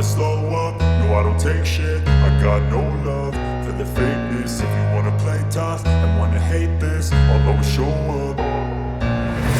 slow up, no I don't take shit. I got no love for the fakeness. If you wanna play tough and wanna hate this, I'll always show up.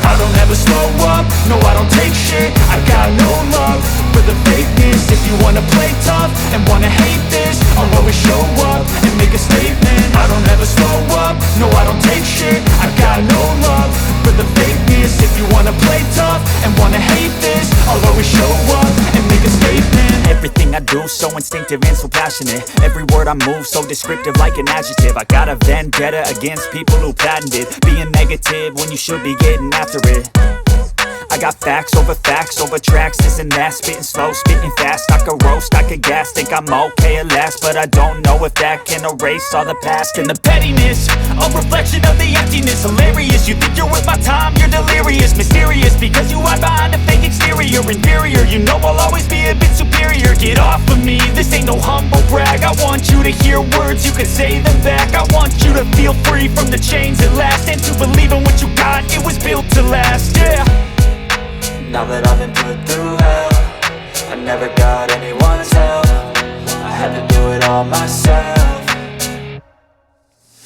I don't ever slow up, no I don't take shit. I got no love for the fakeness. If you wanna play tough and wanna hate this, I'll always show up and make a statement. I don't ever slow up, no I don't take shit. I got no love for the fakeness. If you wanna play tough and wanna hate this, I'll always show up and make a statement. Everything I do so instinctive and so passionate. Every word I move so descriptive like an adjective. I got a vendetta against people who patented being negative when you should be getting after it. I got facts over tracks, this and that. Spitting slow, spitting fast. I could roast, I could gas. Think I'm okay at last, but I don't know if that can erase all the past. And the pettiness, a reflection of the emptiness. Hilarious, you think you're worth my time, you're delirious. Mysterious, because you hide behind a fake exterior. Inferior, you know I'll always be a bit superior. Get off of me, this ain't no humble brag. I want you to hear words, you can say them back. I want you to feel free from the chains at last, and to believe in what you got, it was built to last, yeah. Now that I've been put through hell, I never got anyone's help. I had to do it all myself.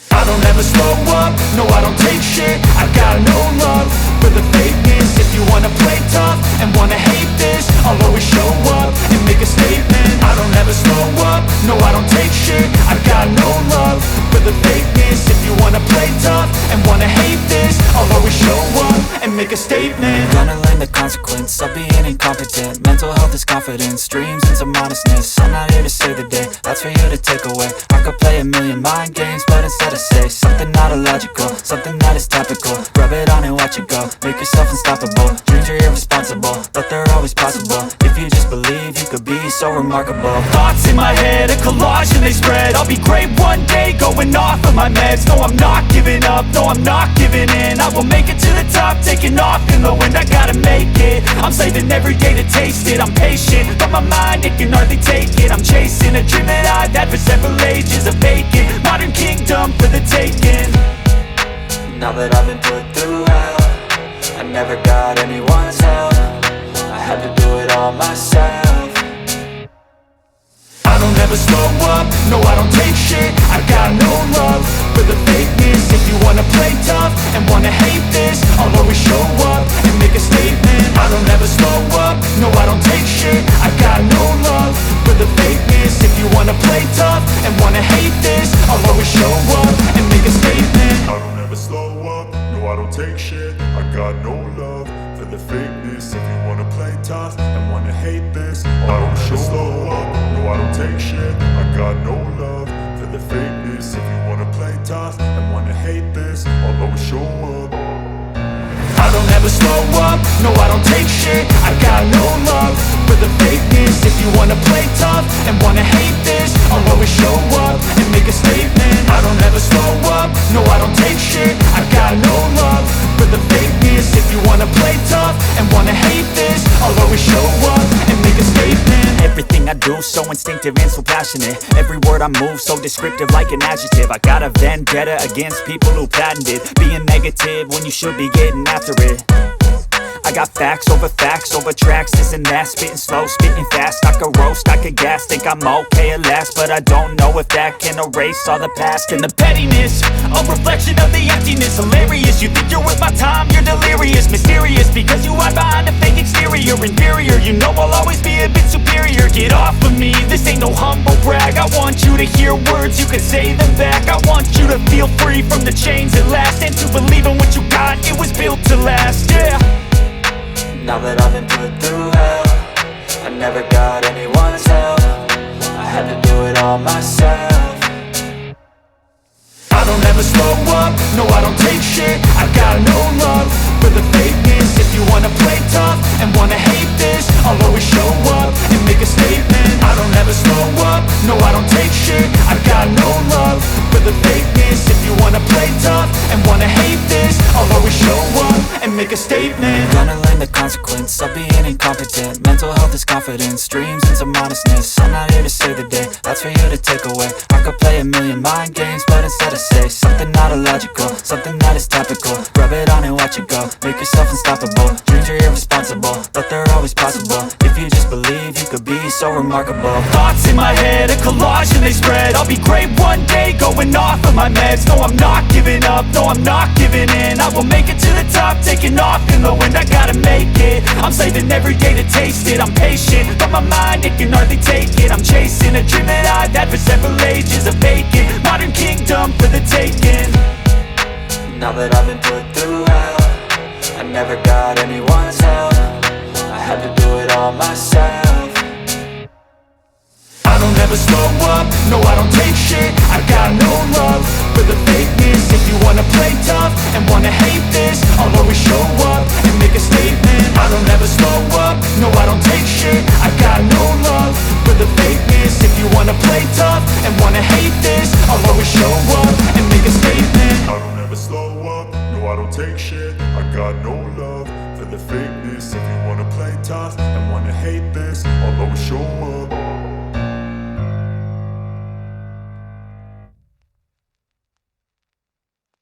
I don't ever slow up, no I don't take shit. I got no love for the fakeness. If you wanna play tough and wanna hate this, I'll always show up and make a statement. I don't ever slow up, no I don't take shit. I got no love for the fakeness. If you wanna play tough and wanna hate this, I'll always show up and make a statement. Gonna learn the consequence of being incompetent. Mental health is confidence, dreams and some honestness. I'm not here to save the day, that's for you to take away. I could play a million mind games, but instead I say something not illogical, something that is topical. Rub it on and watch it go, make yourself unstoppable. Dreams are irresponsible, but they're always possible. If you just believe, you could be so remarkable. Thoughts in my head, a collage and they spread. I'll be great one day, going off of my meds. No, I'm not giving up, no, I'm not giving in. I will make it to the top, taking off in the wind. I gotta make it, I'm saving every day to taste it. I'm patient, but my mind, it can hardly take it. I'm chasing a dream that I've had for several ages. A vacant, modern kingdom for the taking. Now that I've been put through hell, I never got anyone's help. I had to do it all myself. I don't ever slow up, no I don't take shit. I got no love for the fakeness. If you wanna play tough and wanna hate this, I'll always show up and make a statement. I don't ever slow up, no I don't take shit. I got no love for the fakeness. If you wanna play tough and wanna hate this, I'll always show up and make a statement. I don't ever slow up, no I don't take shit. I got no love for the fakeness. If you wanna play tough and wanna hate this, I don't slow up, no I don't take shit. I got no love for the fakeness. If you wanna play tough and wanna hate this, I'll always show up. I don't ever slow up, no I don't take shit. I got no love for the fakeness. If you wanna play tough and wanna hate this, I'll always show up and make a statement. I don't ever slow up, no I don't take shit. I got no love for the fakeness. If you wanna play tough and wanna hate this, I'll always show up and make a statement. Everything I do so instinctive and so passionate. Every word I move so descriptive like an adjective. I got a vendetta against people who patented being negative when you should be getting after it. I got facts over tracks, this and that. Spitting slow, spitting fast. I could roast, I could gas. Think I'm okay at last, but I don't know if that can erase all the past. And the pettiness, a reflection of the emptiness. Hilarious, you think you're worth my time, you're delirious. Mysterious, because you hide behind a fake exterior. Inferior, you know I'll always be a bit superior. Get off of me, this ain't no humble brag. I want you to hear words, you can say them back. I want you to feel free from the chains at last, and to believe in what you got, it was built to last, yeah. Now that I've been put through hell, I never got anyone's help. I had to do it all myself. I don't ever slow up, no I don't take shit. I got no love for the fakeness. If you wanna play tough and wanna hate this, I'll always show up and make a statement. I don't ever slow up, no I don't take shit. I got no love for the fakeness. If you wanna play tough and wanna hate this, I'll always show up and make a statement. Gonna learn the consequence of being incompetent. Mental health is confidence, streams and some honestness. I'm not here to save the day, that's for you to take away. I could play a million mind games, but instead I say something not illogical, something that is topical. Rub it on and watch it go, make yourself unstoppable. Dreams are irresponsible, but they're always possible. If you just believe, you could be so remarkable. Thoughts in my head, a collage and they spread. I'll be great one day, going off of my meds. No, I'm not giving up, no, I'm not giving in. I will make it to the top, taking off in the wind. I gotta make it, I'm saving every day to taste it. I'm patient, but my mind, it can hardly take it. I'm chasing a dream that I've had for several ages. A vacant, modern kingdom for the taking. Now that I've been put through hell, I never got anyone's help. I had to do it all myself. I don't ever slow up, no I don't take shit. I've got no love for the fakeness. If you wanna play tough and wanna hate this, I'll always show up and make a statement. I don't ever slow up, no I don't take shit. I've got no love